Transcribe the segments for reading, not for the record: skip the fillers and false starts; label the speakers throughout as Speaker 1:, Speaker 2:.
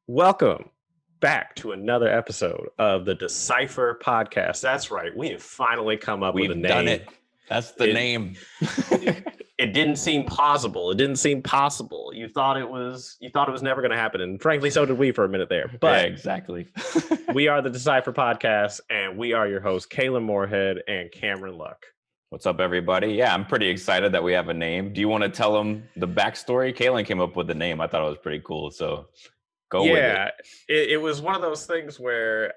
Speaker 1: Welcome back to another episode of the DeCypher podcast. That's right. We have finally come up with a
Speaker 2: We've
Speaker 1: name.
Speaker 2: done it. That's the name.
Speaker 1: It didn't seem plausible. It didn't seem possible. You thought it was never going to happen. And frankly, so did we for a minute there. But
Speaker 2: yeah, exactly.
Speaker 1: we are the DeCypher podcast, and we are your hosts, Kaylin Moorhead and Cameron Luck.
Speaker 2: What's up, everybody? Yeah, I'm pretty excited that we have a name. Do you want to tell them the backstory? Kaylin came up with the name. I thought it was pretty cool. So go with it.
Speaker 1: It was one of those things where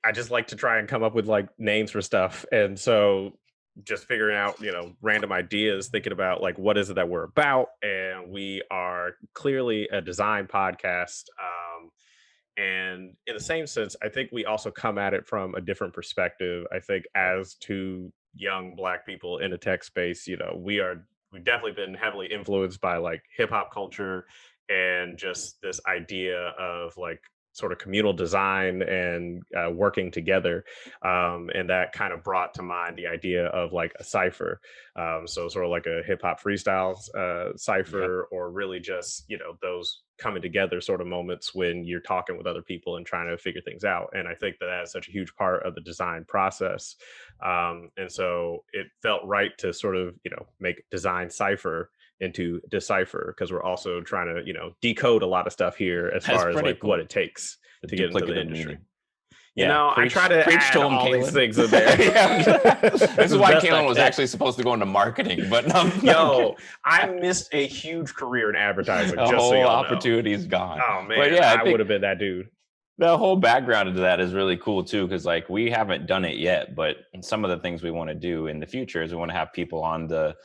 Speaker 1: I just like to try and come up with like names for stuff. And so just figuring out, random ideas, thinking about like, what is it that we're about? And we are clearly a design podcast. And in the same sense, I think we also come at it from a different perspective. I think as two young Black people in a tech space, we've definitely been heavily influenced by like hip hop culture and just this idea of like sort of communal design and working together. And that kind of brought to mind the idea of like a cipher. So sort of like a hip hop freestyle cipher, or really just, those coming together sort of moments when you're talking with other people and trying to figure things out. And I think that that's such a huge part of the design process. And so it felt right to sort of, make design cipher into DeCypher, because we're also trying to, decode a lot of stuff here as far as like cool. What it takes to get into the industry. I try to add to all these things in there.
Speaker 2: This is why Kaylin was actually supposed to go into marketing, but no.
Speaker 1: I missed a huge career in advertising.
Speaker 2: The whole opportunity is gone.
Speaker 1: Oh man, but yeah, I would have been that dude.
Speaker 2: The whole background into that is really cool too, because like we haven't done it yet, but some of the things we want to do in the future is we want to have people on the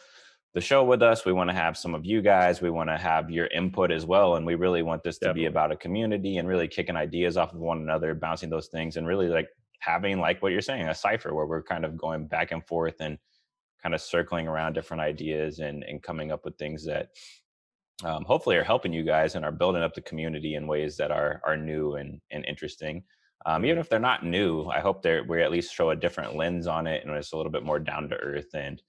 Speaker 2: show with us. We want to have some of you guys. We want to have your input as well. And we really want this to be about a community and really kicking ideas off of one another, bouncing those things, and really like having, like what you're saying, a cipher where we're kind of going back and forth and kind of circling around different ideas and coming up with things that hopefully are helping you guys and are building up the community in ways that are new and interesting. Even if they're not new, I hope we at least show a different lens on it and it's a little bit more down to earth, and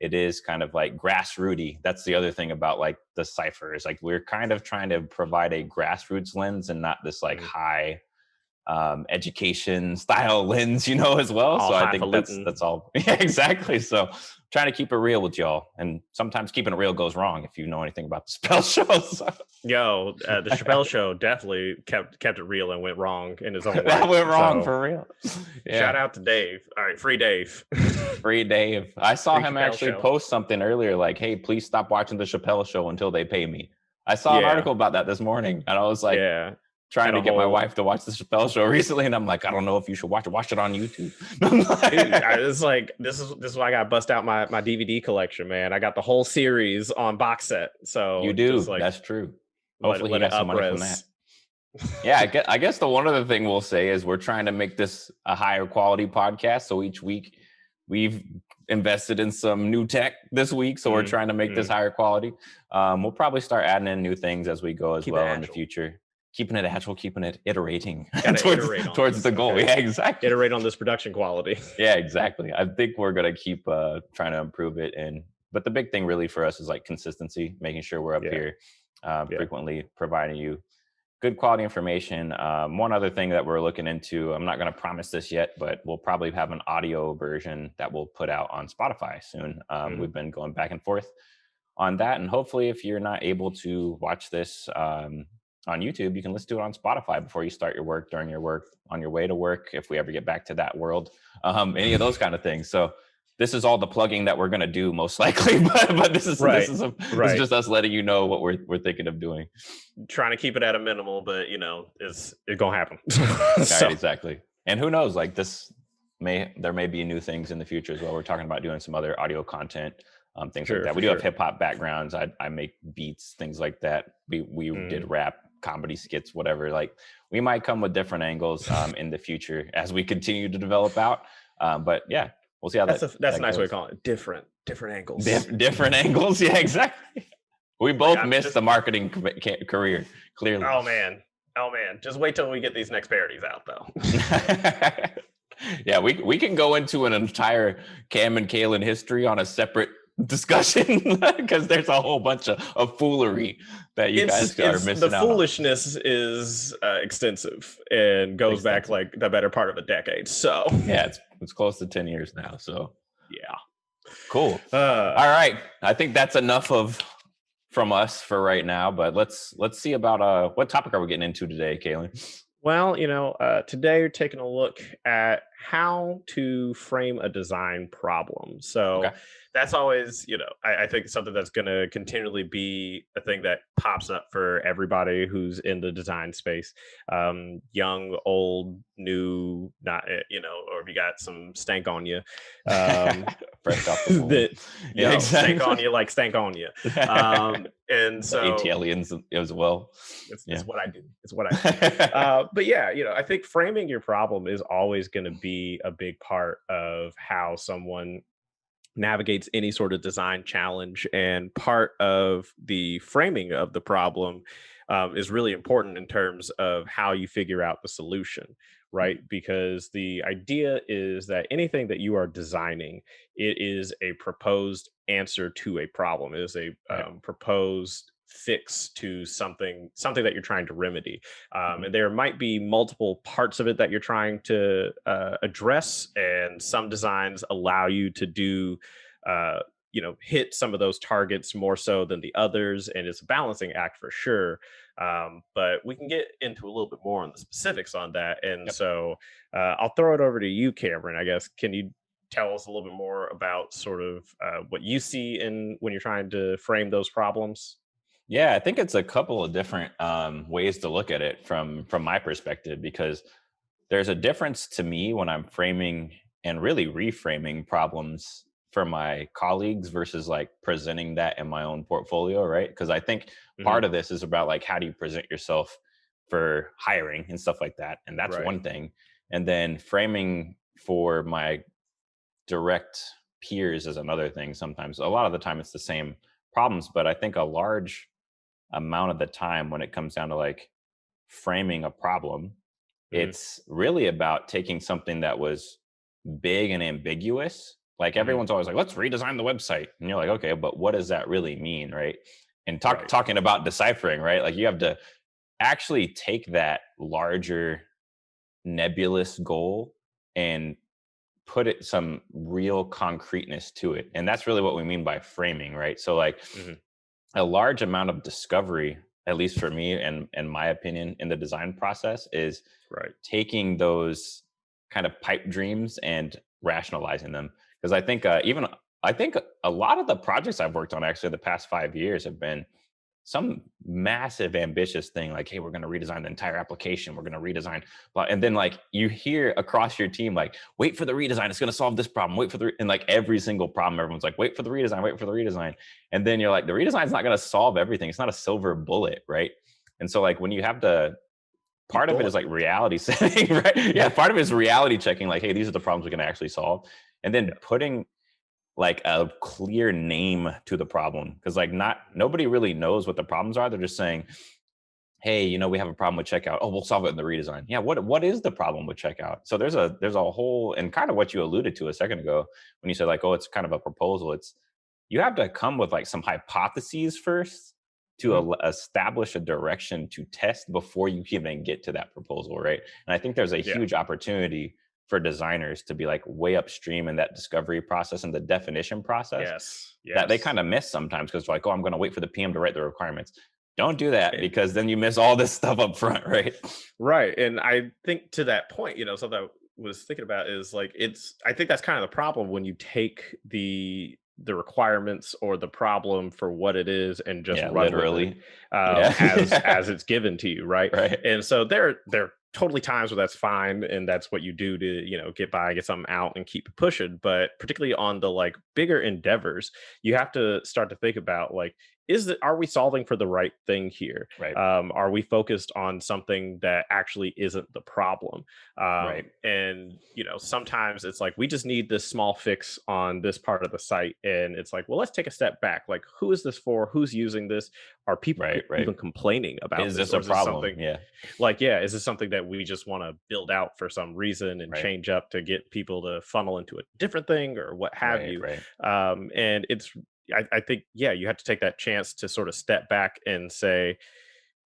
Speaker 2: it is kind of like grassrooty. That's the other thing about like the cipher is like we're kind of trying to provide a grassroots lens and not this like high education style lens, as well. So I think that's all. Yeah, exactly. So trying to keep it real with y'all, and sometimes keeping it real goes wrong if you know anything about the Chappelle show. So.
Speaker 1: The Chappelle show definitely kept it real and went wrong in his own way.
Speaker 2: That went wrong for real.
Speaker 1: Yeah. Shout out to Dave. All right, free Dave.
Speaker 2: Free Dave. I saw him actually post something earlier like, hey, please stop watching the Chappelle show until they pay me. I saw an article about that this morning, and I was like, trying to get my wife to watch the Chappelle show recently, and I'm like, I don't know if you should watch it on YouTube.
Speaker 1: It's like this is why I got to bust out my DVD collection, man. I got the whole series on box set. So
Speaker 2: you do. That's true. Hopefully he got some money from that. Yeah, I guess the one other thing we'll say is we're trying to make this a higher quality podcast. So each week we've invested in some new tech this week. So we're trying to make this higher quality. We'll probably start adding in new things as we go as well in the future. Keeping it agile, keeping it iterating towards the goal. Okay. Yeah, exactly.
Speaker 1: Iterate on this production quality.
Speaker 2: Yeah, exactly. I think we're going to keep trying to improve it. But the big thing really for us is like consistency, making sure we're up here frequently providing you good quality information. One other thing that we're looking into, I'm not going to promise this yet, but we'll probably have an audio version that we'll put out on Spotify soon. We've been going back and forth on that. And hopefully if you're not able to watch this on YouTube, you can listen to it on Spotify before you start your work, during your work, on your way to work, if we ever get back to that world, any of those kind of things. So this is all the plugging that we're going to do most likely, but this is just us letting you know what we're thinking of doing.
Speaker 1: Trying to keep it at a minimal, but it's going to happen.
Speaker 2: Right, exactly. And who knows, like there may be new things in the future as well. We're talking about doing some other audio content, things like that. We do have hip hop backgrounds. I make beats, things like that. We did rap, comedy skits, whatever. Like we might come with different angles in the future as we continue to develop out. But yeah, we'll see how that's
Speaker 1: a nice way of calling it. Different angles.
Speaker 2: Different angles. Yeah, exactly. We both missed the marketing career, clearly.
Speaker 1: Oh man. Just wait till we get these next parodies out though.
Speaker 2: Yeah, we can go into an entire Cam and Kaylin history on a separate discussion because there's a whole bunch of foolery that you guys are
Speaker 1: It's the
Speaker 2: missing out on.
Speaker 1: foolishness is extensive and goes back
Speaker 2: Extensive.
Speaker 1: like the better part of a decade. So
Speaker 2: Yeah, it's close to 10 years now. So
Speaker 1: yeah.
Speaker 2: cool.
Speaker 1: Uh,
Speaker 2: All right. I think that's enough of from us for right now, but let's see about what topic are we getting into today, Kaylin?
Speaker 1: Well, today we're taking a look at how to frame a design problem. So
Speaker 2: Okay.
Speaker 1: that's always, I think something that's going to continually be a thing that pops up for everybody who's in the design space, young, old, new, not, or if you got some stank on you,
Speaker 2: Fresh off the boom.
Speaker 1: that,
Speaker 2: Yeah,
Speaker 1: stank on
Speaker 2: exactly.
Speaker 1: you like stank on you. And
Speaker 2: The
Speaker 1: so
Speaker 2: ATLians as well. Yeah.
Speaker 1: it's what I do. It's what I do. But yeah, I think framing your problem is always going to be a big part of how someone navigates any sort of design challenge. And part of the framing of the problem is really important in terms of how you figure out the solution, right? Because the idea is that anything that you are designing, it is a proposed answer to a problem. It is a
Speaker 2: Right.
Speaker 1: proposed fix to something that you're trying to remedy,
Speaker 2: Mhm.
Speaker 1: and there might be multiple parts of it that you're trying to address, and some designs allow you to do uh, hit some of those targets more so than the others, and it's a balancing act for sure. But we can get into a little bit more on the specifics on that, and
Speaker 2: Yep.
Speaker 1: so I'll throw it over to you, Cameron. I guess, can you tell us a little bit more about sort of what you see in when you're trying to frame those problems?
Speaker 2: Yeah, I think it's a couple of different ways to look at it from my perspective, because there's a difference to me when I'm framing and really reframing problems for my colleagues versus like presenting that in my own portfolio, right? Because I think
Speaker 1: Hmm.
Speaker 2: part of this is about like how do you present yourself for hiring and stuff like that, and that's
Speaker 1: Right.
Speaker 2: one thing. And then framing for my direct peers is another thing. Sometimes, a lot of the time, it's the same problems, but I think a large amount of the time when it comes down to like framing a problem,
Speaker 1: Hmm.
Speaker 2: it's really about taking something that was big and ambiguous. Like
Speaker 1: Hmm.
Speaker 2: everyone's always like, let's redesign the website. And you're like, okay, but what does that really mean? Right. And
Speaker 1: Right.
Speaker 2: talking about deciphering, right? Like you have to actually take that larger nebulous goal and put it some real concreteness to it. And that's really what we mean by framing, right? So like
Speaker 1: Hmm.
Speaker 2: a large amount of discovery, at least for me and my opinion in the design process, is
Speaker 1: Right.
Speaker 2: taking those kind of pipe dreams and rationalizing them. Because I think a lot of the projects I've worked on actually the past 5 years have been some massive ambitious thing like, hey, we're going to redesign the entire application, we're going to redesign and then like you hear across your team like, wait for the redesign, it's going to solve this problem, wait for and like every single problem everyone's like, wait for the redesign, wait for the redesign. And then you're like, the redesign is not going to solve everything, it's not a silver bullet, right? And so like when you have to,
Speaker 1: Keep
Speaker 2: part of it is
Speaker 1: going.
Speaker 2: like reality setting, right? Yeah, part of it is reality checking, like, hey, these are the problems we're going to actually solve, and then
Speaker 1: Yeah.
Speaker 2: putting like a clear name to the problem, because like not nobody really knows what the problems are. They're just saying, hey, we have a problem with checkout. Oh, we'll solve it in the redesign. Yeah, what is the problem with checkout? So there's a whole, and kind of what you alluded to a second ago when you said like, oh, it's kind of a proposal. It's, you have to come with like some hypotheses first to
Speaker 1: Hmm.
Speaker 2: establish a direction to test before you even get to that proposal, right? And I think there's a
Speaker 1: Yeah.
Speaker 2: huge opportunity for designers to be like way upstream in that discovery process and the definition process
Speaker 1: Yes.
Speaker 2: that they
Speaker 1: Yes.
Speaker 2: kind of miss sometimes, because like, oh, I'm going to wait for the PM to write the requirements. Don't do that,
Speaker 1: And
Speaker 2: because then you miss all this stuff up front, right?
Speaker 1: right. And I think to that point, something I was thinking about is like I think that's kind of the problem when you take the requirements or the problem for what it is and just
Speaker 2: Yeah,
Speaker 1: run with it,
Speaker 2: literally. Yeah.
Speaker 1: as it's given to you, right?
Speaker 2: Right.
Speaker 1: And so there are totally times where that's fine and that's what you do to get by, get something out and keep pushing. But particularly on the like bigger endeavors, you have to start to think about like, are we solving for the right thing here?
Speaker 2: Right.
Speaker 1: Are we focused on something that actually isn't the problem?
Speaker 2: Right.
Speaker 1: And sometimes it's like we just need this small fix on this part of the site, and it's like, well, let's take a step back. Like, who is this for? Who's using this? Are people
Speaker 2: Right. Right.
Speaker 1: even complaining about
Speaker 2: Is
Speaker 1: this,
Speaker 2: this
Speaker 1: or
Speaker 2: a
Speaker 1: is this
Speaker 2: problem?
Speaker 1: something
Speaker 2: Yeah.
Speaker 1: like, yeah, is this something that we just want to build out for some reason and
Speaker 2: Right.
Speaker 1: change up to get people to funnel into a different thing or what have
Speaker 2: Right.
Speaker 1: you?
Speaker 2: Right.
Speaker 1: And I think, yeah, you have to take that chance to sort of step back and say,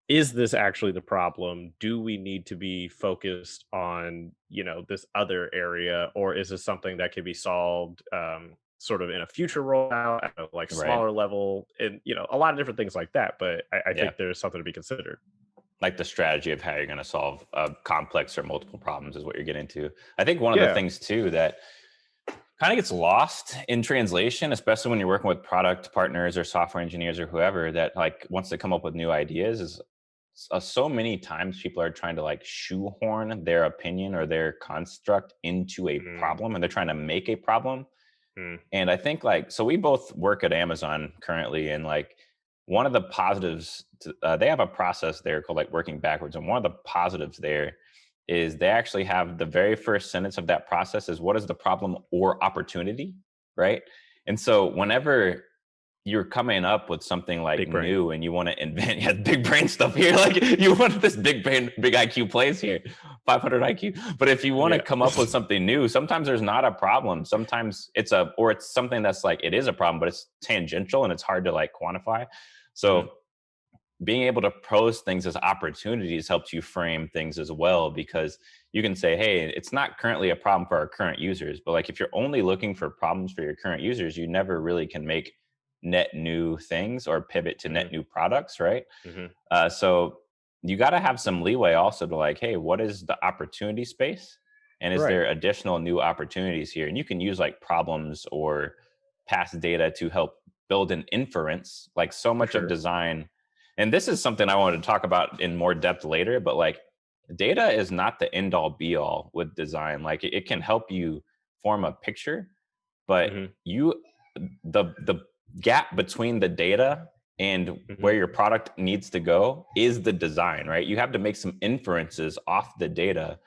Speaker 1: is this actually the problem? Do we need to be focused on, this other area, or is this something that can be solved sort of in a future rollout at a like
Speaker 2: Right.
Speaker 1: smaller level, and a lot of different things like that. But I
Speaker 2: Yeah.
Speaker 1: think there's something to be considered.
Speaker 2: Like the strategy of how you're going to solve complex or multiple problems is what you're getting to. I think one of the
Speaker 1: Yeah.
Speaker 2: things too that kind of gets lost in translation, especially when you're working with product partners or software engineers or whoever that like wants to come up with new ideas, is so many times people are trying to like shoehorn their opinion or their construct into a
Speaker 1: Mm,
Speaker 2: problem, and they're trying to make a problem.
Speaker 1: mm,
Speaker 2: And I think like, so we both work at Amazon currently, and like one of the positives, they have a process there called like working backwards. And one of the positives there is they actually have the very first sentence of that process is what is the problem or opportunity, right? And so whenever you're coming up with something like
Speaker 1: big brain.
Speaker 2: new and you want to invent, yeah, big brain stuff here, like you want this big brain, big IQ plays here, 500 IQ. But if you want to
Speaker 1: Yeah.
Speaker 2: come up with something new, sometimes there's not a problem. Sometimes it's something that's like, it is a problem, but it's tangential and it's hard to like quantify.
Speaker 1: Mhm,
Speaker 2: So being able to pose things as opportunities helps you frame things as well, because you can say, hey, it's not currently a problem for our current users, but like if you're only looking for problems for your current users, you never really can make net new things or pivot to
Speaker 1: mhm,
Speaker 2: net new products, right?
Speaker 1: mhm.
Speaker 2: So you got to have some leeway also to like, hey, what is the opportunity space, and is
Speaker 1: Right,
Speaker 2: there additional new opportunities here? And you can use like problems or past data to help build an inference. Like so
Speaker 1: for
Speaker 2: much of
Speaker 1: sure.
Speaker 2: design, and this is something I wanted to talk about in more depth later, but like data is not the end all be all with design. Like it can help you form a picture, but
Speaker 1: Mhm,
Speaker 2: you the gap between the data and
Speaker 1: mhm.
Speaker 2: where your product needs to go is the design, right? You have to make some inferences off the data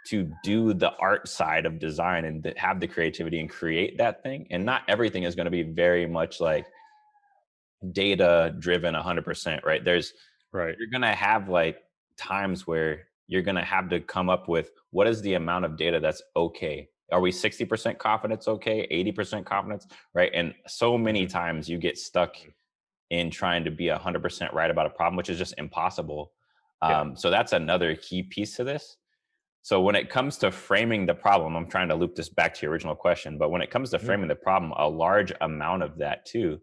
Speaker 2: to do the art side of design and have the creativity and create that thing. And not everything is going to be very much like data driven 100%, right?
Speaker 1: Right.
Speaker 2: You're going to have like times where you're going to have to come up with what is the amount of data that's okay. Are we 60% confidence okay? 80% confidence, right? And so many
Speaker 1: Mhm,
Speaker 2: times you get stuck
Speaker 1: mhm.
Speaker 2: in trying to be 100% right about a problem, which is just impossible.
Speaker 1: Yeah.
Speaker 2: So that's another key piece to this. So when it comes to framing the problem, I'm trying to loop this back to your original question, but when it comes to
Speaker 1: Mhm.
Speaker 2: framing the problem, a large amount of that too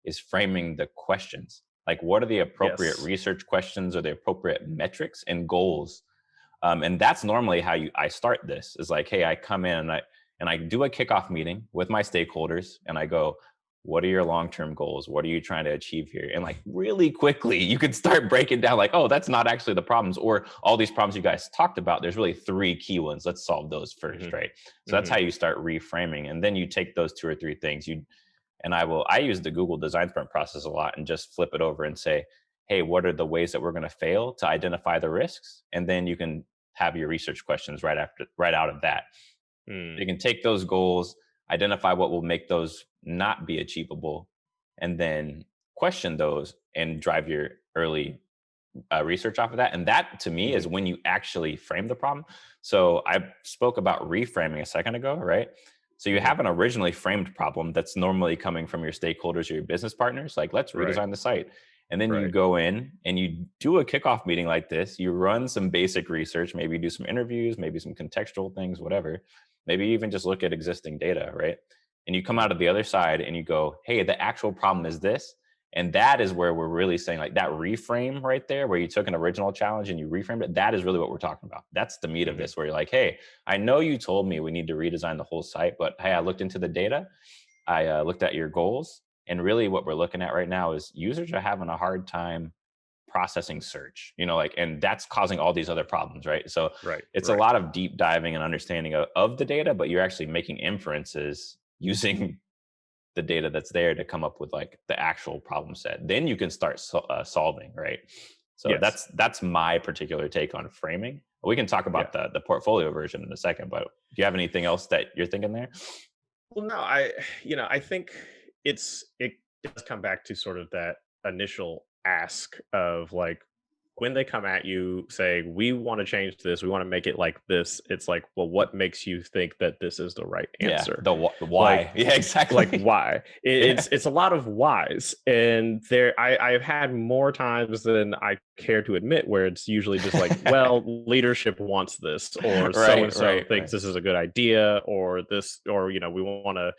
Speaker 2: is framing the questions. Like, what are the appropriate
Speaker 1: Yes.
Speaker 2: research questions or the appropriate metrics and goals? And that's normally how I start this is like, hey, I come in and I do a kickoff meeting with my stakeholders and I go, what are your long-term goals? What are you trying to achieve here? And like really quickly, you could start breaking down like, oh, that's not actually the problems or all these problems you guys talked about. There's really three key ones. Let's solve those first,
Speaker 1: Mhm,
Speaker 2: right? So that's how
Speaker 1: mhm.
Speaker 2: you start reframing. And then you take those two or three things. I use the Google design sprint process a lot and just flip it over and say, hey, what are the ways that we're going to fail to identify the risks? And then you can have your research questions right out of that. You
Speaker 1: Mm,
Speaker 2: can take those goals, identify what will make those not be achievable, and then question those and drive your early research off of that. And that to me
Speaker 1: mhm.
Speaker 2: is when you actually frame the problem. So I spoke about reframing a second ago, right? So you
Speaker 1: Mhm.
Speaker 2: have an originally framed problem that's normally coming from your stakeholders or your business partners, like let's
Speaker 1: Right,
Speaker 2: redesign the site. And then you
Speaker 1: right.
Speaker 2: go in and you do a kickoff meeting like this, you run some basic research, maybe do some interviews, maybe some contextual things, whatever. Maybe even just look at existing data, right? And you come
Speaker 1: Mm,
Speaker 2: out of the other side and you go, hey, the actual problem is this. And that is where we're really saying like that reframe right there, where you took an original challenge and you reframed it. That is really what we're talking about. That's the meat of
Speaker 1: mhm,
Speaker 2: this, where you're like, hey, I know you told me we need to redesign the whole site, but hey, I looked into the data. I looked at your goals. And really what we're looking at right now is users are having a hard time processing search, like, and that's causing all these other problems, right? So
Speaker 1: right,
Speaker 2: it's a
Speaker 1: right.
Speaker 2: lot of deep diving and understanding of the data, but you're actually making inferences using the data that's there to come up with like the actual problem set. Then you can start solving, right? So
Speaker 1: Yes.
Speaker 2: that's my particular take on framing. We can talk
Speaker 1: Yeah.
Speaker 2: about the portfolio version in a second, but do you have anything else that you're thinking there?
Speaker 1: Well, no, I think it does come back to sort of that initial ask of like when they come at you saying, we want to change this, we want to make it like this. It's like, well, what makes you think that this is the right
Speaker 2: Yeah,
Speaker 1: answer?
Speaker 2: the
Speaker 1: Like,
Speaker 2: why. Yeah,
Speaker 1: like
Speaker 2: exactly.
Speaker 1: why?
Speaker 2: Yeah.
Speaker 1: It's a lot of whys, and I've had more times than I care to admit where it's usually just like, well, leadership wants this, or so
Speaker 2: Right,
Speaker 1: and so
Speaker 2: right,
Speaker 1: thinks
Speaker 2: right,
Speaker 1: this is a good idea, or this, or we want to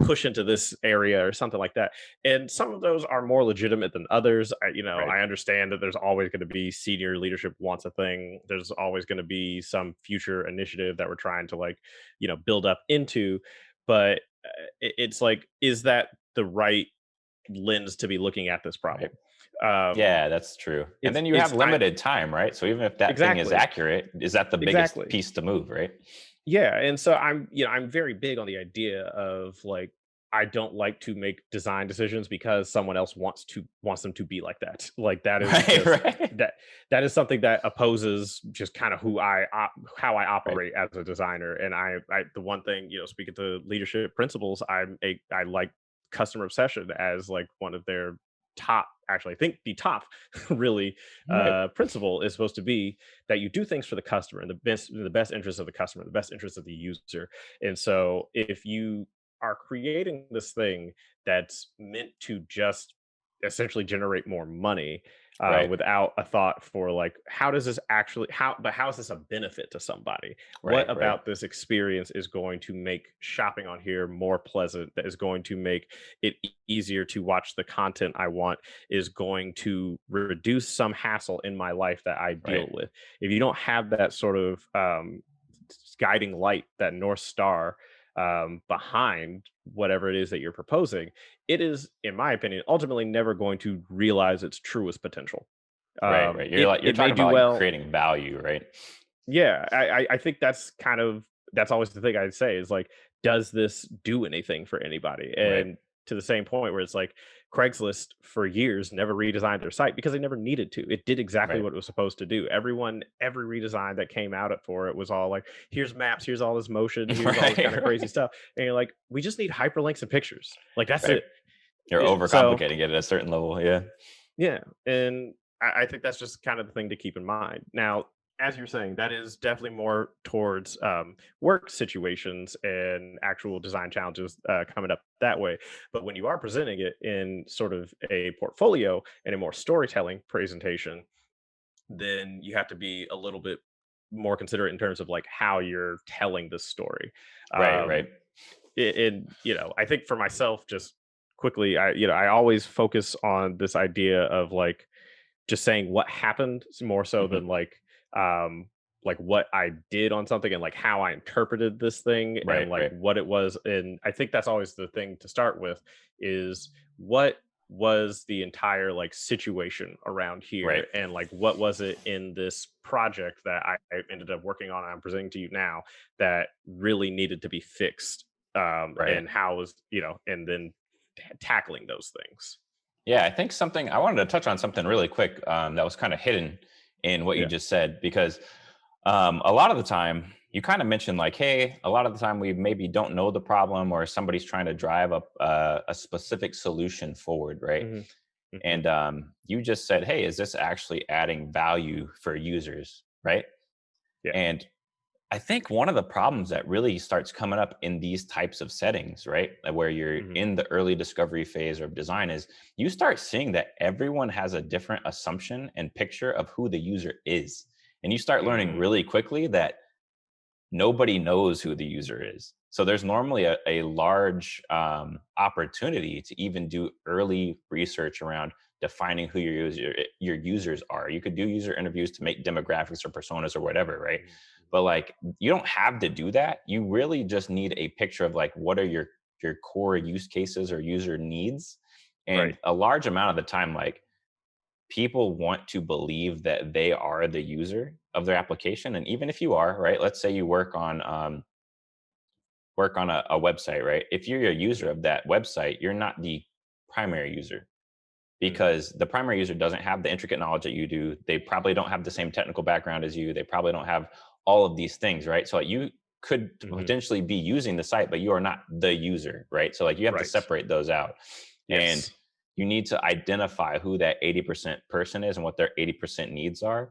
Speaker 1: push into this area or something like that. And some of those are more legitimate than others.
Speaker 2: right,
Speaker 1: I understand that there's always going to be senior leadership wants a thing. There's always going to be some future initiative that we're trying to like, build up into. But it's like, is that the right lens to be looking at this
Speaker 2: right.
Speaker 1: problem? Um,
Speaker 2: Yeah, that's true. And
Speaker 1: it's
Speaker 2: then you
Speaker 1: it's
Speaker 2: have
Speaker 1: I
Speaker 2: limited time, right? So even if that thing is
Speaker 1: exactly
Speaker 2: accurate, is that the biggest
Speaker 1: exactly
Speaker 2: piece to move, right?
Speaker 1: Yeah, and so I'm very big on the idea of like I don't like to make design decisions because someone else wants them to be like that. Like that is
Speaker 2: Right,
Speaker 1: just
Speaker 2: right,
Speaker 1: that is something that opposes just kind of how I
Speaker 2: right,
Speaker 1: operate as a designer. And I the one thing, speaking to leadership principles, I like customer obsession as like one of their top, actually I think the top really
Speaker 2: right,
Speaker 1: principle is supposed to be that you do things for the customer and the best interest of the customer, the best interest of the user. And so if you are creating this thing that's meant to just essentially generate more money
Speaker 2: right,
Speaker 1: without a thought for like how does this actually how is this a benefit to somebody?
Speaker 2: right,
Speaker 1: What
Speaker 2: right,
Speaker 1: about this experience is going to make shopping on here more pleasant, that is going to make it easier to watch the content I want, is going to reduce some hassle in my life that I
Speaker 2: right,
Speaker 1: deal with. If you don't have that sort of guiding light, that North Star behind whatever it is that you're proposing, it is, in my opinion, ultimately never going to realize its truest potential.
Speaker 2: right, right. You're
Speaker 1: It
Speaker 2: like you're
Speaker 1: it may
Speaker 2: talking
Speaker 1: do
Speaker 2: about like
Speaker 1: well.
Speaker 2: creating value, right?
Speaker 1: Yeah, I think that's always the thing I'd say is like, does this do anything for anybody?
Speaker 2: Right,
Speaker 1: And to the same point where it's like Craigslist for years never redesigned their site because they never needed to. It did exactly
Speaker 2: right,
Speaker 1: what it was supposed to do. Every redesign that came out for it was all like, here's maps, here's all this motion, here's all this
Speaker 2: right,
Speaker 1: kind of crazy
Speaker 2: right,
Speaker 1: stuff. And you're like, we just need hyperlinks and pictures. Like that's
Speaker 2: right.
Speaker 1: it.
Speaker 2: You're
Speaker 1: So
Speaker 2: overcomplicating it at a certain level. Yeah.
Speaker 1: yeah, and I think that's just kind of the thing to keep in mind. Now, as you're saying, that is definitely more towards work situations and actual design challenges coming up that way. But when you are presenting it in sort of a portfolio and a more storytelling presentation, then you have to be a little bit more considerate in terms of like how you're telling the story.
Speaker 2: Right, right,
Speaker 1: Um, I think for myself, just quickly, I always focus on this idea of like just saying what happened more so
Speaker 2: hmm,
Speaker 1: than like what I did on something and like how I interpreted this thing
Speaker 2: right,
Speaker 1: and like
Speaker 2: right,
Speaker 1: what it was. And I think that's always the thing to start with is what was the entire like situation around
Speaker 2: right,
Speaker 1: here and like what was it in this project that I ended up working on and I'm presenting to you now that really needed to be fixed,
Speaker 2: right.
Speaker 1: and how was, and then tackling those things.
Speaker 2: Yeah, I think something I wanted to touch on something really quick that was kind of hidden in what you
Speaker 1: Yeah.
Speaker 2: just said because a lot of the time you kind of mentioned like, hey, a lot of the time we maybe don't know the problem or somebody's trying to drive up a specific solution forward, right?
Speaker 1: Hmm. Hmm.
Speaker 2: And you just said, hey, is this actually adding value for users, right?
Speaker 1: Yeah.
Speaker 2: And I think one of the problems that really starts coming up in these types of settings, right, like where you're
Speaker 1: Hmm.
Speaker 2: in the early discovery phase of design, is you start seeing that everyone has a different assumption and picture of who the user is. And you start learning
Speaker 1: Mm.
Speaker 2: really quickly that nobody knows who the user is. So there's normally a large opportunity to even do early research around defining who your users are. You could do user interviews to make demographics or personas or whatever, right?
Speaker 1: Mhm,
Speaker 2: But like you don't have to do that. You really just need a picture of like what are your core use cases or user needs.
Speaker 1: right.
Speaker 2: And a large amount of the time, like people want to believe that they are the user of their application. And even if you are, right, let's say you work on a website, right? If you're a user of that website, you're not the primary user,
Speaker 1: Mm-hmm.
Speaker 2: because the primary user doesn't have the intricate knowledge that you do. They probably don't have the same technical background as you. They probably don't have all of these things, right? So like, you could
Speaker 1: Mm-hmm.
Speaker 2: potentially be using the site, but you are not the user, right? So like, you have to
Speaker 1: Right.
Speaker 2: separate those out. And
Speaker 1: Yes.
Speaker 2: you need to identify who that 80% person is and what their 80% needs are,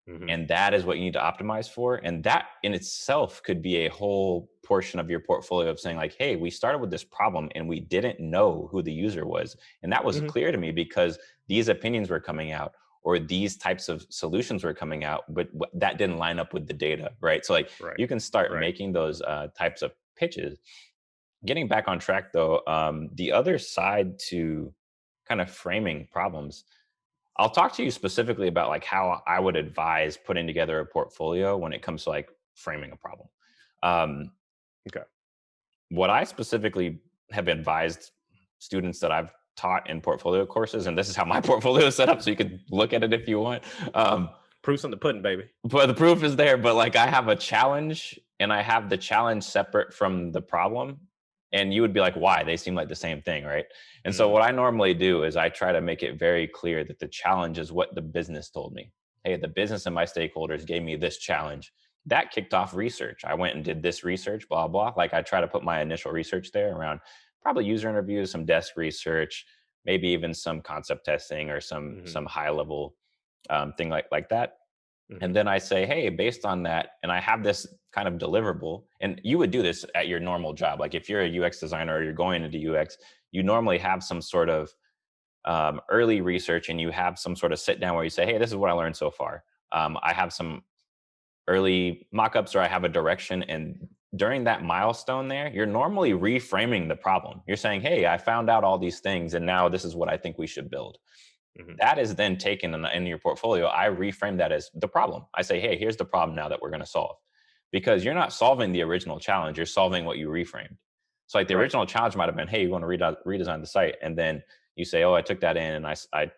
Speaker 1: Mm-hmm.
Speaker 2: and that is what you need to optimize for. And that in itself could be a whole portion of your portfolio of saying like, hey, we started with this problem and we didn't know who the user was, and that was
Speaker 1: Mm-hmm.
Speaker 2: clear to me because these opinions were coming out, or these types of solutions were coming out, but that didn't line up with the data, right? So like,
Speaker 1: Right.
Speaker 2: you can start
Speaker 1: Right.
Speaker 2: making those types of pitches. Getting back on track though, the other side to kind of framing problems, I'll talk to you specifically about like how I would advise putting together a portfolio when it comes to like framing a problem. Um,
Speaker 1: Okay.
Speaker 2: what I specifically have advised students that I've taught in portfolio courses, and this is how my portfolio is set up, so you can look at it if you want.
Speaker 1: Proof's in the pudding, baby.
Speaker 2: But the proof is there. But like, I have a challenge, and I have the challenge separate from the problem. And you would be like, why? They seem like the same thing, right? And so
Speaker 1: Mm.
Speaker 2: what I normally do is I try to make it very clear that the challenge is what the business told me. Hey, the business and my stakeholders gave me this challenge. That kicked off research. I went and did this research, blah, blah. Like, I try to put my initial research there around probably user interviews, some desk research, maybe even some concept testing or
Speaker 1: Mhm.
Speaker 2: some high level thing like that. And
Speaker 1: Mhm.
Speaker 2: then I say, hey, based on that, and I have this kind of deliverable, and you would do this at your normal job. Like, if you're a UX designer or you're going into UX, you normally have some sort of early research, and you have some sort of sit down where you say, hey, this is what I learned so far. I have some early mock-ups, or I have a direction. And during that milestone there, you're normally reframing the problem. You're saying, hey, I found out all these things, and now this is what I think we should build.
Speaker 1: Mhm.
Speaker 2: That is then taken in your portfolio. I reframe that as the problem. I say, hey, here's the problem now that we're going to solve. Because you're not solving the original challenge, you're solving what you reframed. So like, the
Speaker 1: Right.
Speaker 2: original challenge might have been, hey, you want to redesign the site. And then you say, oh, I took that in and I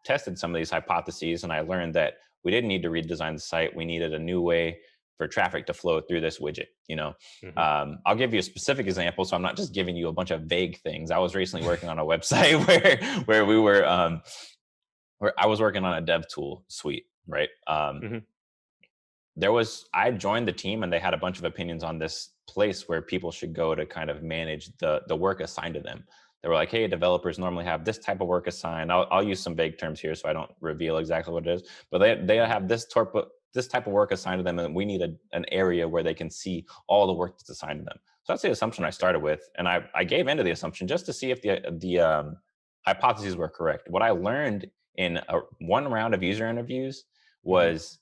Speaker 2: tested some of these hypotheses, and I learned that we didn't need to redesign the site. We needed a new way for traffic to flow through this widget.
Speaker 1: Mhm.
Speaker 2: I'll give you a specific example, so I'm not just giving you a bunch of vague things. I was recently working on a website where we were where I was working on a dev tool suite, right?
Speaker 1: Mhm.
Speaker 2: I joined the team, and they had a bunch of opinions on this place where people should go to kind of manage the work assigned to them. They were like, hey, developers normally have this type of work assigned. I'll use some vague terms here so I don't reveal exactly what it is, but they
Speaker 1: Mhm.
Speaker 2: have this type of work assigned to them, and we need an area where they can see all the work that's assigned to them. So that's the assumption I started with, and I gave into the assumption just to see if the hypotheses were correct. What I learned in one round of user interviews
Speaker 1: Mhm.
Speaker 2: was,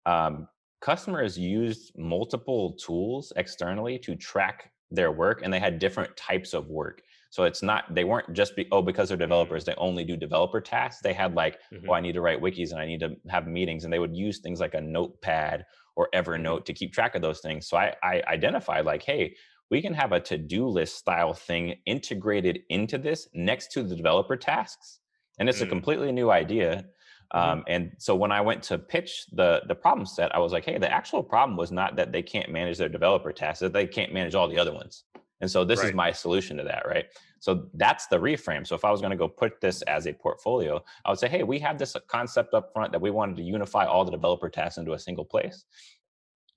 Speaker 2: um, customers used multiple tools externally to track their work, and they had different types of work. So they weren't just because they're
Speaker 1: Mm.
Speaker 2: developers, they only do developer tasks. They had like, oh,
Speaker 1: Mhm.
Speaker 2: I need to write wikis and I need to have meetings, and they would use things like a notepad or
Speaker 1: Mhm.
Speaker 2: Evernote to keep track of those things. So I identified like, hey, we can have a to-do list style thing integrated into this next to the developer tasks. And it's a
Speaker 1: Mm.
Speaker 2: completely new idea.
Speaker 1: Mhm.
Speaker 2: And so when I went to pitch the problem set, I was like, hey, the actual problem was not that they can't manage their developer tasks, that they can't manage all the other ones. And so this is
Speaker 1: Right.
Speaker 2: my solution to that, right? So that's the reframe. So if I was going to go put this as a portfolio, I would say, hey, we have this concept up front that we wanted to unify all the developer tasks into a single place.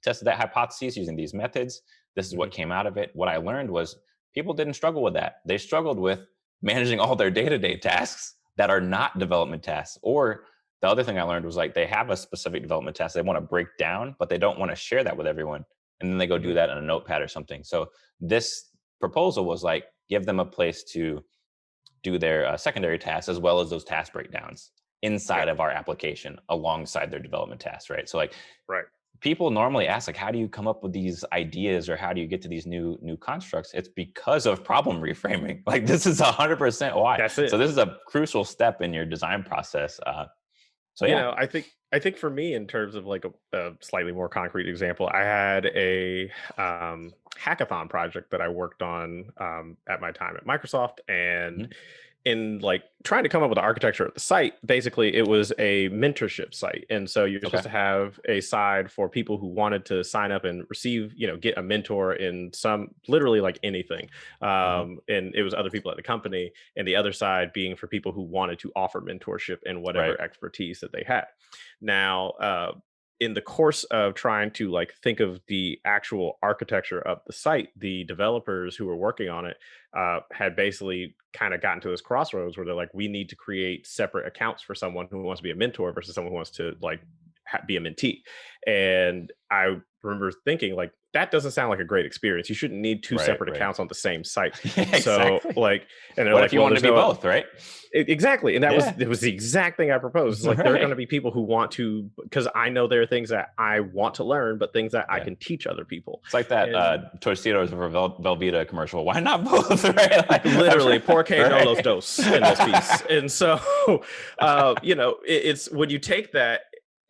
Speaker 2: Tested that hypothesis using these methods. This is what
Speaker 1: Mhm.
Speaker 2: came out of it. What I learned was people didn't struggle with that. They struggled with managing all their day-to-day tasks that are not development tasks. Or the other thing I learned was like, they have a specific development task they want to break down, but they don't want to share that with everyone. And then they go do
Speaker 1: Mhm.
Speaker 2: that in a notepad or something. So this proposal was like, give them a place to do their secondary tasks as well as those task breakdowns inside
Speaker 1: Got
Speaker 2: of
Speaker 1: it.
Speaker 2: our application alongside their development tasks, right? So like,
Speaker 1: Right.
Speaker 2: people normally ask like, how do you come up with these ideas, or how do you get to these new constructs? It's because of problem reframing. Like, this is 100% why.
Speaker 1: That's
Speaker 2: So
Speaker 1: it.
Speaker 2: this is a crucial step in your design process. So
Speaker 1: You
Speaker 2: yeah.
Speaker 1: know, I think for me, in terms of like a slightly more concrete example, I had a hackathon project that I worked on at my time at Microsoft, and
Speaker 2: Mhm.
Speaker 1: in like trying to come up with the architecture of the site, basically it was a mentorship site. And so you're supposed
Speaker 2: Okay.
Speaker 1: to have a side for people who wanted to sign up and receive, get a mentor in some literally like anything.
Speaker 2: Hmm.
Speaker 1: And it was other people at the company, and the other side being for people who wanted to offer mentorship in
Speaker 2: Right.
Speaker 1: whatever expertise that they had. Now, in the course of trying to like think of the actual architecture of the site, the developers who were working on it had basically kind of gotten to this crossroads where they're like, we need to create separate accounts for someone who wants to be a mentor versus someone who wants to like be a mentee. And I remember thinking like, that doesn't sound like a great experience. You shouldn't need two
Speaker 2: Right.
Speaker 1: separate
Speaker 2: Right.
Speaker 1: accounts on the same site.
Speaker 2: Yeah,
Speaker 1: So
Speaker 2: exactly.
Speaker 1: like, and they're
Speaker 2: What
Speaker 1: like,
Speaker 2: if you
Speaker 1: well,
Speaker 2: wanted
Speaker 1: there's
Speaker 2: to be
Speaker 1: no
Speaker 2: both, right?
Speaker 1: exactly. And that was
Speaker 2: Yeah.
Speaker 1: it was the exact thing I proposed. It's like there are going to
Speaker 2: Right.
Speaker 1: be people who want to, because I know there are things that I want to learn, but things that I
Speaker 2: Yeah.
Speaker 1: can teach other people.
Speaker 2: It's like that
Speaker 1: And
Speaker 2: Tostitos over Velveeta commercial. Why not both? Right? Like,
Speaker 1: literally, porque no los
Speaker 2: right.
Speaker 1: dos en los pies. And so, it's when you take that.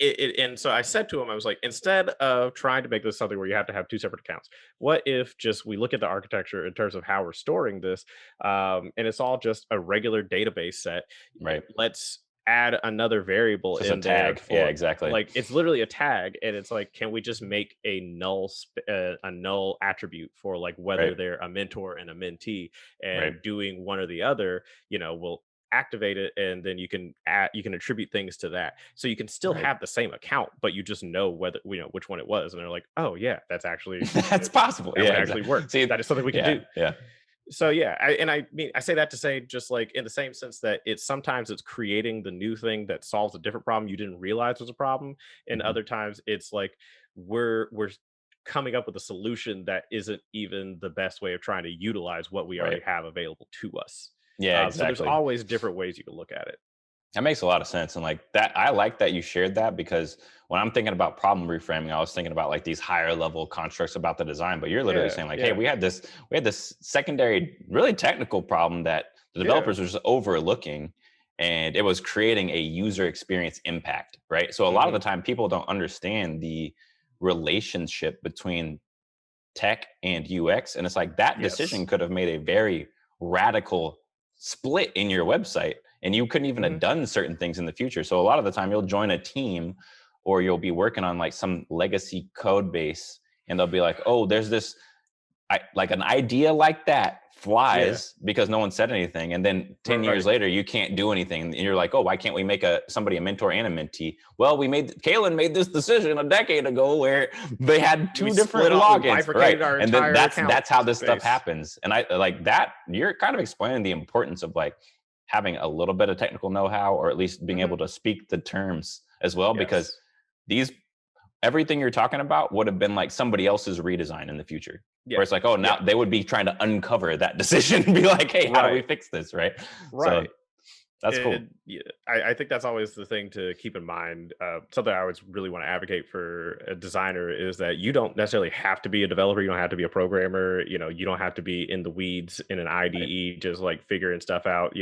Speaker 1: And so I said to him, I was like, instead of trying to make this something where you have to have two separate accounts, what if just we look at the architecture in terms of how we're storing this, and it's all just a regular database set.
Speaker 2: Right.
Speaker 1: Let's add another variable
Speaker 2: It's just a
Speaker 1: in there
Speaker 2: tag. Yeah,
Speaker 1: for
Speaker 2: exactly.
Speaker 1: like it's literally a tag, and it's like, can we just make a null attribute for like whether
Speaker 2: Right.
Speaker 1: they're a mentor and a mentee,
Speaker 2: Right.
Speaker 1: and doing one or the other, will activate it, and then you can attribute things to that, so you can still
Speaker 2: Right.
Speaker 1: have the same account, but you just know whether which one it was. And they're like, oh yeah, that's actually
Speaker 2: That's possible.
Speaker 1: that
Speaker 2: Yeah,
Speaker 1: would actually
Speaker 2: exactly.
Speaker 1: work.
Speaker 2: See,
Speaker 1: That is something we can
Speaker 2: yeah,
Speaker 1: do.
Speaker 2: yeah.
Speaker 1: So yeah, I mean, I say that to say, just like in the same sense that it's sometimes it's creating the new thing that solves a different problem you didn't realize was a problem, and
Speaker 2: Mhm.
Speaker 1: other times it's like we're coming up with a solution that isn't even the best way of trying to utilize what we
Speaker 2: Right.
Speaker 1: already have available to us.
Speaker 2: Yeah,
Speaker 1: So there's
Speaker 2: exactly.
Speaker 1: always different ways you can look at it.
Speaker 2: That makes a lot of sense. And like that, I like that you shared that because when I'm thinking about problem reframing, I was thinking about like these higher level constructs about the design. But you're literally
Speaker 1: Yeah,
Speaker 2: saying like, hey,
Speaker 1: yeah,
Speaker 2: we had this secondary, really technical problem that the
Speaker 1: yeah.
Speaker 2: developers were just overlooking, and it was creating a user experience impact, right? So a lot of the
Speaker 1: Hmm.
Speaker 2: time, people don't understand the relationship between tech and UX. And it's like that
Speaker 1: Yes.
Speaker 2: decision could have made a very radical split in your website. And you couldn't even
Speaker 1: Hmm.
Speaker 2: have done certain things in the future. So a lot of the time you'll join a team or you'll be working on like some legacy code base and they'll be like, oh, there's this like an idea like that
Speaker 1: Yeah.
Speaker 2: flies because no one said anything, and then 10 years
Speaker 1: Right.
Speaker 2: later you can't do anything, and you're like, oh, why can't we make somebody a mentor and a mentee? Well, Kalen made this decision a decade ago where they had
Speaker 1: We
Speaker 2: two different
Speaker 1: split up. We
Speaker 2: logins, right?
Speaker 1: bifurcated our
Speaker 2: And then
Speaker 1: entire account
Speaker 2: that's how this stuff
Speaker 1: base.
Speaker 2: happens. And I like that you're kind of explaining the importance of like having a little bit of technical know-how, or at least being able
Speaker 1: Hmm.
Speaker 2: to speak the terms as well, because
Speaker 1: Yes.
Speaker 2: these everything you're talking about would have been like somebody else's redesign in the future, where it's
Speaker 1: Yes.
Speaker 2: like, oh, now
Speaker 1: Yeah.
Speaker 2: they would be trying to uncover that decision and be like, hey, how do we
Speaker 1: Right.
Speaker 2: fix this, right? So
Speaker 1: Right.
Speaker 2: that's cool.
Speaker 1: And yeah, I think that's always the thing to keep in mind. Something I always really want to advocate for a designer is that you don't necessarily have to be a developer. You don't have to be a programmer. You don't have to be in the weeds in an
Speaker 2: Right.
Speaker 1: IDE, just like figuring stuff out.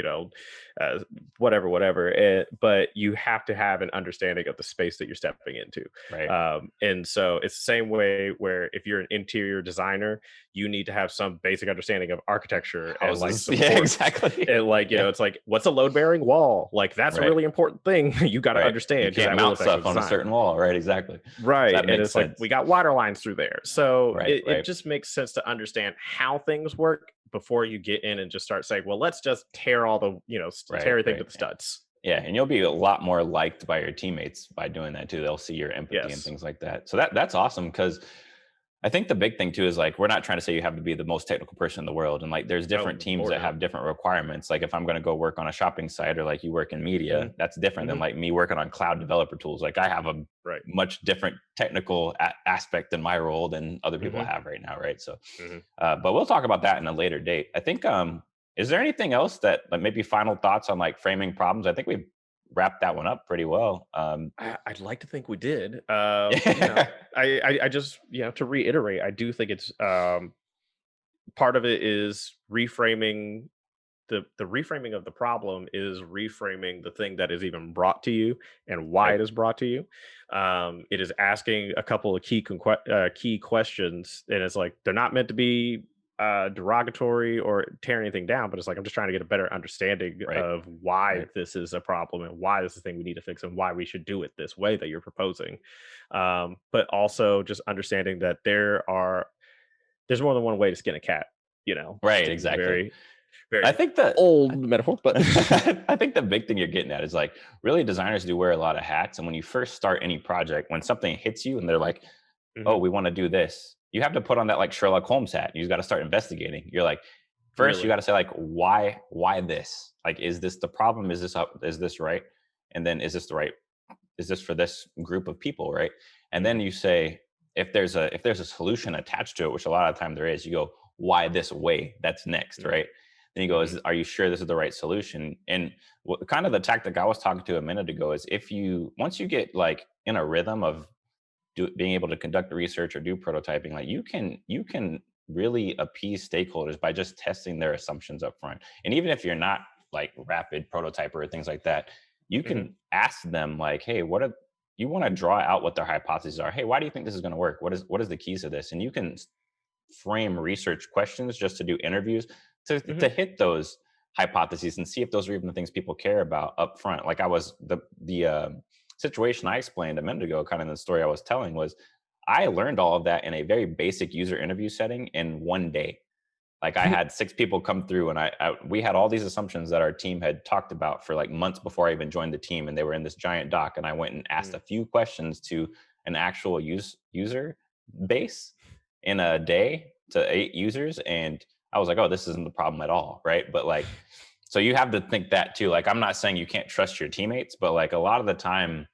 Speaker 1: Uh, whatever. But you have to have an understanding of the space that you're stepping into.
Speaker 2: Right.
Speaker 1: And so it's the same way where if you're an interior designer, you need to have some basic understanding of architecture and like
Speaker 2: Houses. Yeah,
Speaker 1: support.
Speaker 2: exactly.
Speaker 1: And like,
Speaker 2: Yeah.
Speaker 1: it's like, what's a load bearing wall? Like, that's a
Speaker 2: Right.
Speaker 1: really important thing you got to
Speaker 2: Right. You
Speaker 1: understand because
Speaker 2: can't
Speaker 1: that will
Speaker 2: mount
Speaker 1: affect the
Speaker 2: stuff on a
Speaker 1: design.
Speaker 2: certain wall, right? Exactly.
Speaker 1: Right.
Speaker 2: That
Speaker 1: And
Speaker 2: makes
Speaker 1: it's like, we
Speaker 2: sense.
Speaker 1: got water lines through there. So
Speaker 2: Right.
Speaker 1: it
Speaker 2: Right.
Speaker 1: just makes sense to understand how things work before you get in and just start saying, well, let's just tear all the, tear
Speaker 2: Right.
Speaker 1: everything to
Speaker 2: Right.
Speaker 1: the studs.
Speaker 2: Yeah, and you'll be a lot more liked by your teammates by doing that too. They'll see your empathy and
Speaker 1: Yes.
Speaker 2: things like that. So that's awesome, because I think the big thing too is like we're not trying to say you have to be the most technical person in the world, and like there's different
Speaker 1: No,
Speaker 2: teams
Speaker 1: Lord,
Speaker 2: that
Speaker 1: no.
Speaker 2: have different requirements. Like if I'm going to go work on a shopping site, or like you work in media,
Speaker 1: Hmm.
Speaker 2: that's different than
Speaker 1: Hmm.
Speaker 2: like me working on cloud developer tools. Like I have a
Speaker 1: Right.
Speaker 2: much different technical aspect in my role than other people
Speaker 1: Hmm.
Speaker 2: have right now, right? So,
Speaker 1: Hmm.
Speaker 2: but we'll talk about that in a later date. I think. Is there anything else that like maybe final thoughts on like framing problems? I think we wrapped that one up pretty well.
Speaker 1: I'd like to think we did.
Speaker 2: Yeah.
Speaker 1: I just, to reiterate, I do think it's part of it is reframing. The reframing of the problem is reframing the thing that is even brought to you and why
Speaker 2: Right.
Speaker 1: it is brought to you. It is asking a couple of key questions, and it's like they're not meant to be. derogatory or tear anything down, but it's like I'm just trying to get a better understanding
Speaker 2: Right.
Speaker 1: of why
Speaker 2: Right.
Speaker 1: this is a problem and why this is a thing we need to fix and why we should do it this way that you're proposing. But also just understanding that there's more than one way to skin a cat,
Speaker 2: Right.
Speaker 1: to use a
Speaker 2: Exactly.
Speaker 1: very, very
Speaker 2: I think that
Speaker 1: old metaphor, but
Speaker 2: I think the big thing you're getting at is like really designers do wear a lot of hats. And when you first start any project, when something hits you and they're like, oh,
Speaker 1: Mhm,
Speaker 2: we want to do this, you have to put on that like Sherlock Holmes hat. You got to start investigating. You're like, first you
Speaker 1: really.
Speaker 2: got to say like, why this? Like, is this the problem? Is this up? Is this right? And then is this for this group of people, right? And then
Speaker 1: Mhm,
Speaker 2: you say, if there's a solution attached to it, which a lot of time there is, you go, why this way? That's next,
Speaker 1: mhm,
Speaker 2: right? Then you go,
Speaker 1: mhm,
Speaker 2: are you sure this is the right solution? And what kind of the tactic I was talking to a minute ago is if you once you get like in a rhythm of being able to conduct research or do prototyping, like you can really appease stakeholders by just testing their assumptions up front. And even if you're not like rapid prototyper or things like that, you
Speaker 1: mhm,
Speaker 2: can ask them like, hey, what are you want to draw out what their hypotheses are. Hey, why do you think this is going to work? What is the keys to this? And you can frame research questions just to do interviews to
Speaker 1: mhm,
Speaker 2: hit those hypotheses and see if those are even the things people care about up front. Like I was the situation I explained a minute ago, kind of the story I was telling was I learned all of that in a very basic user interview setting in one day. Like I had six people come through, and we had all these assumptions that our team had talked about for like months before I even joined the team, and they were in this giant doc. And I went and asked
Speaker 1: mhm,
Speaker 2: a few questions to an actual user base in a day to 8 users, and I was like, oh, this isn't the problem at all, right? But like, so you have to think that too. Like, I'm not saying you can't trust your teammates, but like a lot of the time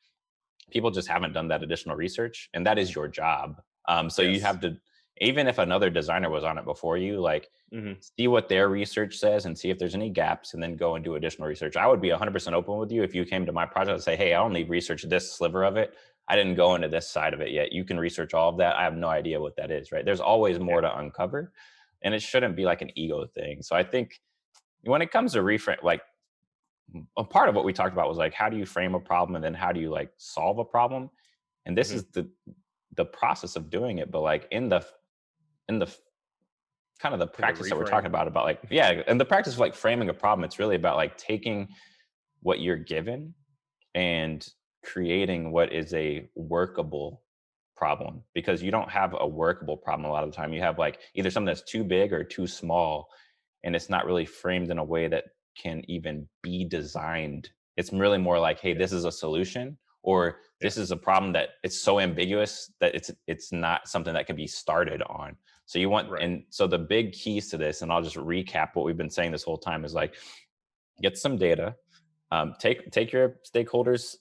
Speaker 2: people just haven't done that additional research, and that is your job. So you
Speaker 1: yes.
Speaker 2: have to, even if another designer was on it before you, like
Speaker 1: Mhm,
Speaker 2: see what their research says and see if there's any gaps, and then go and do additional research. I would be 100% open with you if you came to my project and say, hey, I only researched this sliver of it. I didn't go into this side of it yet. You can research all of that. I have no idea what that is, right? There's always
Speaker 1: yeah,
Speaker 2: more to uncover, and it shouldn't be like an ego thing. So I think when it comes to reframe, like a part of what we talked about was like how do you frame a problem and then how do you like solve a problem, and this
Speaker 1: mhm,
Speaker 2: is the process of doing it. But like in the kind of the
Speaker 1: in the
Speaker 2: practice that we're
Speaker 1: reframe.
Speaker 2: talking about like yeah, and the practice of like framing a problem, it's really about like taking what you're given and creating what is a workable problem, because you don't have a workable problem a lot of the time. You have like either something that's too big or too small, and it's not really framed in a way that can even be designed. It's really more like, hey,
Speaker 1: Yeah,
Speaker 2: this is a solution, or
Speaker 1: yeah,
Speaker 2: this is a problem that it's so ambiguous that it's not something that can be started on. So you want,
Speaker 1: right.
Speaker 2: and so the big keys to this, and I'll just recap what we've been saying this whole time, is like get some data, take your stakeholders'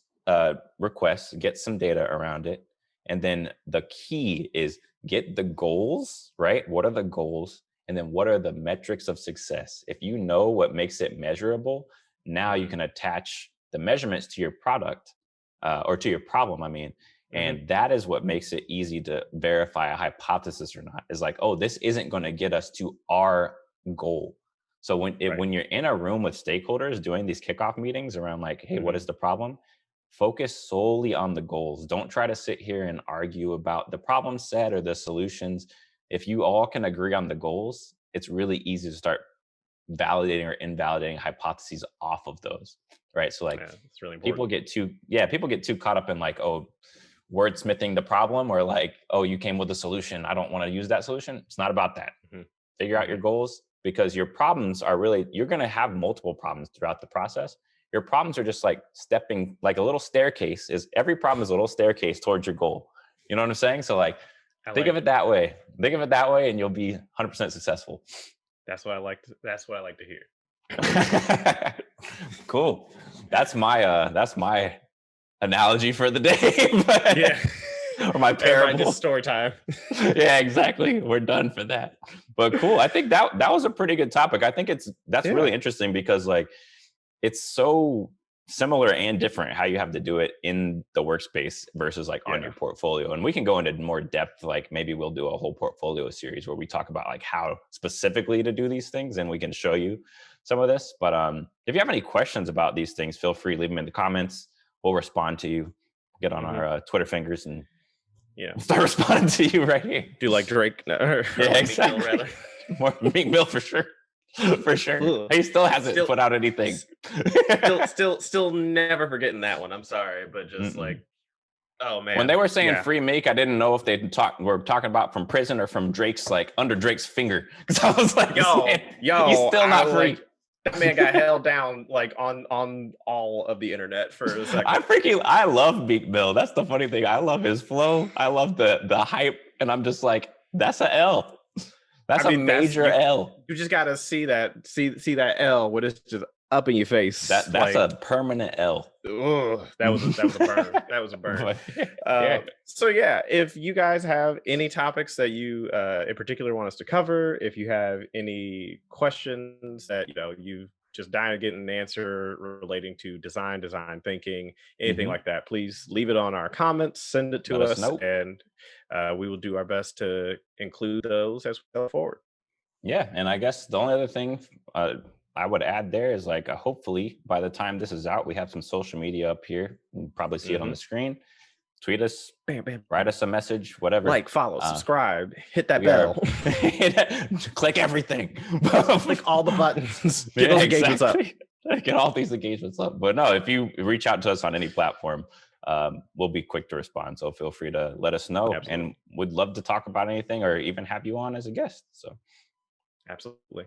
Speaker 2: requests, get some data around it, and then the key is get the goals right. What are the goals, and then what are the metrics of success? If you know what makes it measurable, now you
Speaker 1: Mhm,
Speaker 2: can attach the measurements to your product or to your problem. I mean,
Speaker 1: mhm,
Speaker 2: and that is what makes it easy to verify a hypothesis or not. Is like, oh, this isn't going to get us to our goal. So
Speaker 1: right.
Speaker 2: when you're in a room with stakeholders doing these kickoff meetings around like, hey, what
Speaker 1: Mhm,
Speaker 2: is the problem? Focus solely on the goals. Don't try to sit here and argue about the problem set or the solutions. If you all can agree on the goals, it's really easy to start validating or invalidating hypotheses off of those. Right. So like
Speaker 1: yeah, it's really
Speaker 2: people
Speaker 1: important.
Speaker 2: get too, yeah, people get too caught up in like, oh, wordsmithing the problem, or like, oh, you came with a solution, I don't want to use that solution. It's not about that.
Speaker 1: Mhm,
Speaker 2: Figure out your
Speaker 1: mhm,
Speaker 2: goals, because your problems are really, you're going to have multiple problems throughout the process. Your problems are just like stepping, like a little staircase. Is every problem is a little staircase towards your goal. You know what I'm saying? So like
Speaker 1: I
Speaker 2: think of
Speaker 1: like
Speaker 2: it
Speaker 1: it.
Speaker 2: that way. Think of it that way and you'll be 100% successful.
Speaker 1: That's what I like to hear.
Speaker 2: Cool. That's my analogy for the day.
Speaker 1: Yeah.
Speaker 2: Or my
Speaker 1: Everybody just
Speaker 2: parable.
Speaker 1: story time.
Speaker 2: Yeah, exactly. We're done for that. But cool. I think that was a pretty good topic. I think that's
Speaker 1: Yeah,
Speaker 2: really interesting because like it's so similar and different how you have to do it in the workspace versus like on
Speaker 1: yeah,
Speaker 2: your portfolio. And we can go into more depth. Like maybe we'll do a whole portfolio series where we talk about like how specifically to do these things, and we can show you some of this. But if you have any questions about these things, feel free, leave them in the comments. We'll respond to you. Get on
Speaker 1: mhm,
Speaker 2: our Twitter fingers and
Speaker 1: yeah.
Speaker 2: we'll start responding to you right here.
Speaker 1: Do like Drake, no, or
Speaker 2: Yeah,
Speaker 1: like Meek Mill
Speaker 2: exactly.
Speaker 1: rather.
Speaker 2: More Meek Mill for sure. For sure.
Speaker 1: Ugh.
Speaker 2: He still hasn't put out anything.
Speaker 1: Still never forgetting that one. I'm sorry, but just like, oh man.
Speaker 2: When they were saying free Meek, I didn't know if they were talking about from prison or from Drake's, like under Drake's finger. Because I was like,
Speaker 1: yo,
Speaker 2: he's still not free.
Speaker 1: Like, that man got held down like on all of the internet for a second.
Speaker 2: I love Meek Mill. That's the funny thing. I love his flow. I love the hype, and I'm just like, that's a L. That's a major L.
Speaker 1: You just gotta see that L when it's just up in your face.
Speaker 2: That's like, a permanent L.
Speaker 1: Ugh, that was a burn. That was a burn. So yeah, if you guys have any topics that you in particular want us to cover, if you have any questions that you just dying to get an answer relating to design thinking, anything like that, please leave it on our comments, send it to us, and we will do our best to include those as we go forward.
Speaker 2: Yeah, and I guess the only other thing I would add there is like, hopefully by the time this is out, we have some social media up here. You can probably see it on the screen. Tweet us, write us a message, whatever.
Speaker 1: Like, follow, subscribe, hit that bell.
Speaker 2: Click everything.
Speaker 1: Click all the buttons. Get those engagements up.
Speaker 2: Get all these engagements up. But no, if you reach out to us on any platform, we'll be quick to respond. So feel free to let us know. Absolutely. And would love to talk about anything or even have you on as a guest. So
Speaker 1: absolutely.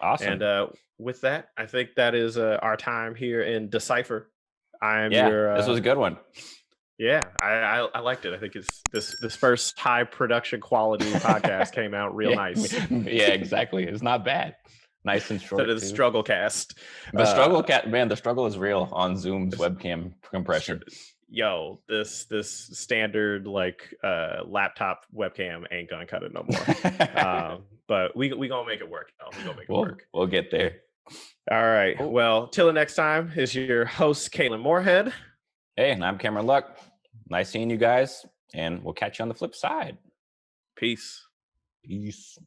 Speaker 2: Awesome.
Speaker 1: And with that, I think that is our time here in DeCypher.
Speaker 2: This was a good one.
Speaker 1: Yeah, I liked it. I think it's this first high production quality podcast came out real nice.
Speaker 2: Yeah, exactly. It's not bad. Nice and short.
Speaker 1: So the struggle cast.
Speaker 2: The struggle man, the struggle is real on Zoom's webcam compression.
Speaker 1: Yo, this standard like laptop webcam ain't gonna cut it no more. But we gonna make it work. We gonna make it work.
Speaker 2: We'll get there.
Speaker 1: All right. Well, till the next time, is your host Caitlin Moorhead.
Speaker 2: Hey, and I'm Cameron Luck. Nice seeing you guys, and we'll catch you on the flip side.
Speaker 1: Peace.
Speaker 2: Peace.